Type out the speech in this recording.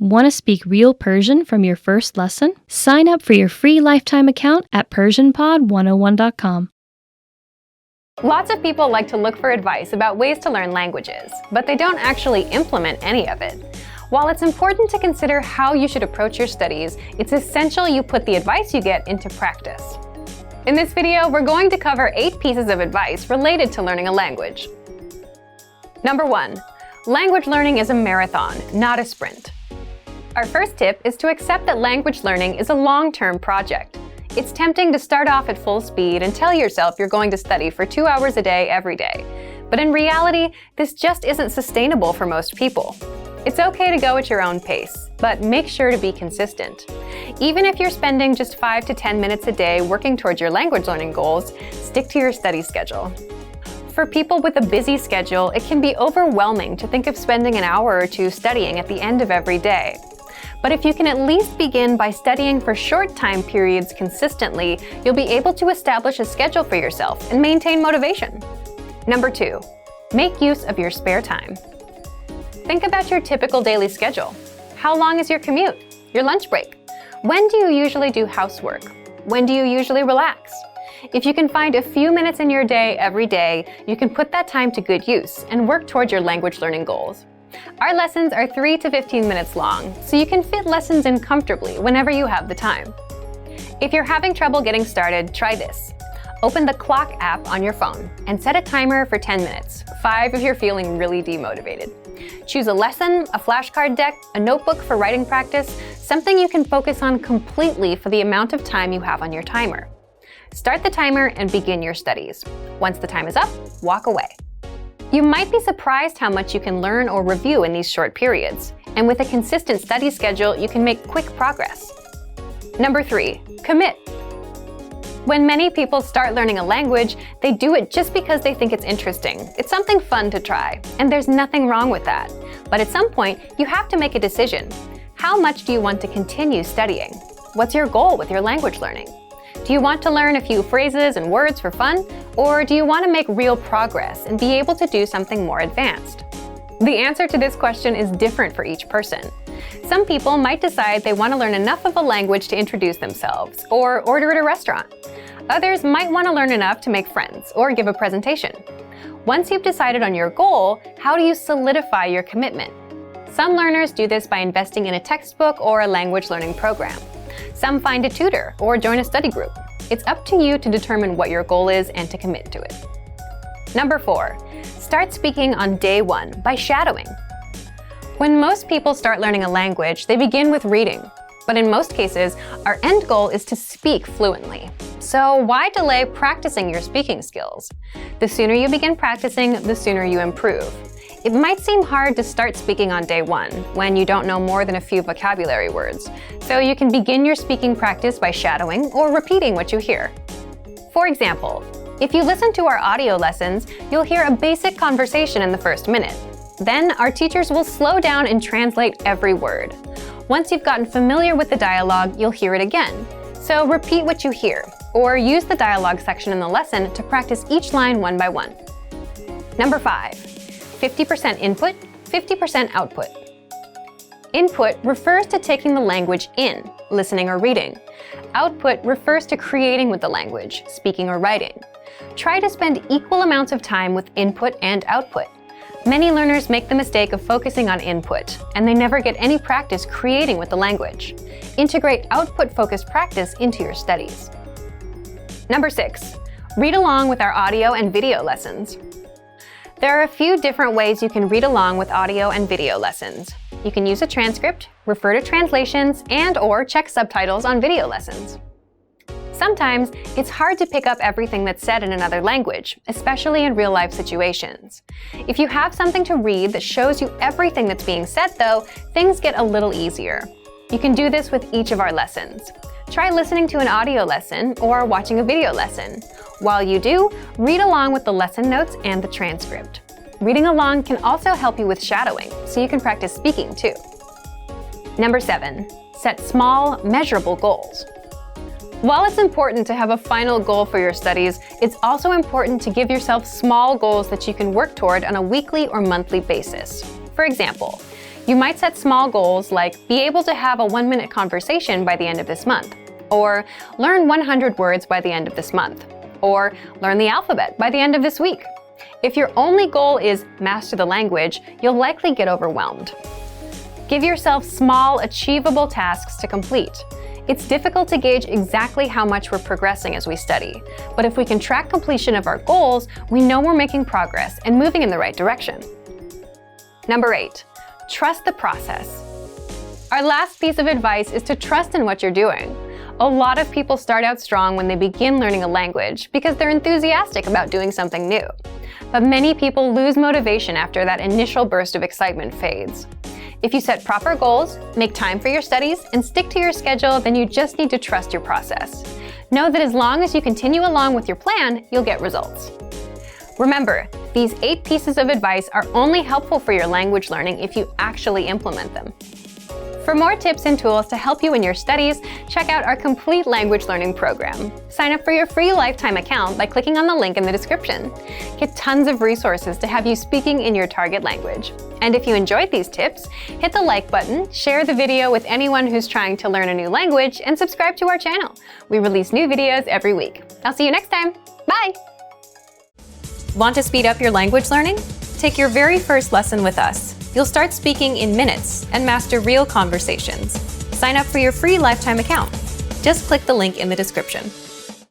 Want to speak real Persian from your first lesson? Sign up for your free lifetime account at PersianPod101.com. Lots of people like to look for advice about ways to learn languages, but they don't actually implement any of it. While it's important to consider how you should approach your studies, it's essential you put the advice you get into practice. In this video, we're going to cover 8 pieces of advice related to learning a language. Number 1. Language learning is a marathon, not a sprint. Our first tip is to accept that language learning is a long-term project. It's tempting to start off at full speed and tell yourself you're going to study for 2 hours a day every day. But in reality, this just isn't sustainable for most people. It's okay to go at your own pace, but make sure to be consistent. Even if you're spending just 5 to 10 minutes a day working towards your language learning goals, stick to your study schedule. For people with a busy schedule, it can be overwhelming to think of spending an hour or two studying at the end of every day. But if you can at least begin by studying for short time periods consistently, you'll be able to establish a schedule for yourself and maintain motivation. Number 2, make use of your spare time. Think about your typical daily schedule. How long is your commute? Your lunch break? When do you usually do housework? When do you usually relax? If you can find a few minutes in your day every day, you can put that time to good use and work toward your language learning goals. Our lessons are 3 to 15 minutes long, so you can fit lessons in comfortably whenever you have the time. If you're having trouble getting started, try this. Open the Clock app on your phone and set a timer for 10 minutes, 5 if you're feeling really demotivated. Choose a lesson, a flashcard deck, a notebook for writing practice, something you can focus on completely for the amount of time you have on your timer. Start the timer and begin your studies. Once the time is up, walk away. You might be surprised how much you can learn or review in these short periods, and with a consistent study schedule, you can make quick progress. Number 3, commit. When many people start learning a language, they do it just because they think it's interesting. It's something fun to try, and there's nothing wrong with that. But at some point, you have to make a decision. How much do you want to continue studying? What's your goal with your language learning? Do you want to learn a few phrases and words for fun, or do you want to make real progress and be able to do something more advanced? The answer to this question is different for each person. Some people might decide they want to learn enough of a language to introduce themselves, or order at a restaurant. Others might want to learn enough to make friends or give a presentation. Once you've decided on your goal, how do you solidify your commitment? Some learners do this by investing in a textbook or a language learning program. Some find a tutor or join a study group. It's up to you to determine what your goal is and to commit to it. Number 4, start speaking on day 1 by shadowing. When most people start learning a language, they begin with reading. But in most cases, our end goal is to speak fluently. So why delay practicing your speaking skills? The sooner you begin practicing, the sooner you improve. It might seem hard to start speaking on day 1 when you don't know more than a few vocabulary words, so you can begin your speaking practice by shadowing or repeating what you hear. For example, if you listen to our audio lessons, you'll hear a basic conversation in the first minute. Then our teachers will slow down and translate every word. Once you've gotten familiar with the dialogue, you'll hear it again. So repeat what you hear, or use the dialogue section in the lesson to practice each line one by one. Number 5. 50% input, 50% output. Input refers to taking the language in, listening or reading. Output refers to creating with the language, speaking or writing. Try to spend equal amounts of time with input and output. Many learners make the mistake of focusing on input, and they never get any practice creating with the language. Integrate output-focused practice into your studies. Number 6. Read along with our audio and video lessons. There are a few different ways you can read along with audio and video lessons. You can use a transcript, refer to translations, and/or check subtitles on video lessons. Sometimes, it's hard to pick up everything that's said in another language, especially in real-life situations. If you have something to read that shows you everything that's being said, though, things get a little easier. You can do this with each of our lessons. Try listening to an audio lesson or watching a video lesson. While you do, read along with the lesson notes and the transcript. Reading along can also help you with shadowing, so you can practice speaking too. Number 7. Set small, measurable goals. While it's important to have a final goal for your studies, it's also important to give yourself small goals that you can work toward on a weekly or monthly basis. For example, You might set small goals like be able to have a 1-minute conversation by the end of this month, or learn 100 words by the end of this month, or learn the alphabet by the end of this week. If your only goal is master the language, you'll likely get overwhelmed. Give yourself small, achievable tasks to complete. It's difficult to gauge exactly how much we're progressing as we study, but if we can track completion of our goals, we know we're making progress and moving in the right direction. Number 8, trust the process. Our last piece of advice is to trust in what you're doing. A lot of people start out strong when they begin learning a language because they're enthusiastic about doing something new. But many people lose motivation after that initial burst of excitement fades. If you set proper goals, make time for your studies, and stick to your schedule, then you just need to trust your process. Know that as long as you continue along with your plan, you'll get results. Remember, these 8 pieces of advice are only helpful for your language learning if you actually implement them. For more tips and tools to help you in your studies, check out our complete language learning program. Sign up for your free lifetime account by clicking on the link in the description. Get tons of resources to have you speaking in your target language. And if you enjoyed these tips, hit the like button, share the video with anyone who's trying to learn a new language, and subscribe to our channel. We release new videos every week. I'll see you next time. Bye! Want to speed up your language learning? Take your very first lesson with us. You'll start speaking in minutes and master real conversations. Sign up for your free lifetime account. Just click the link in the description.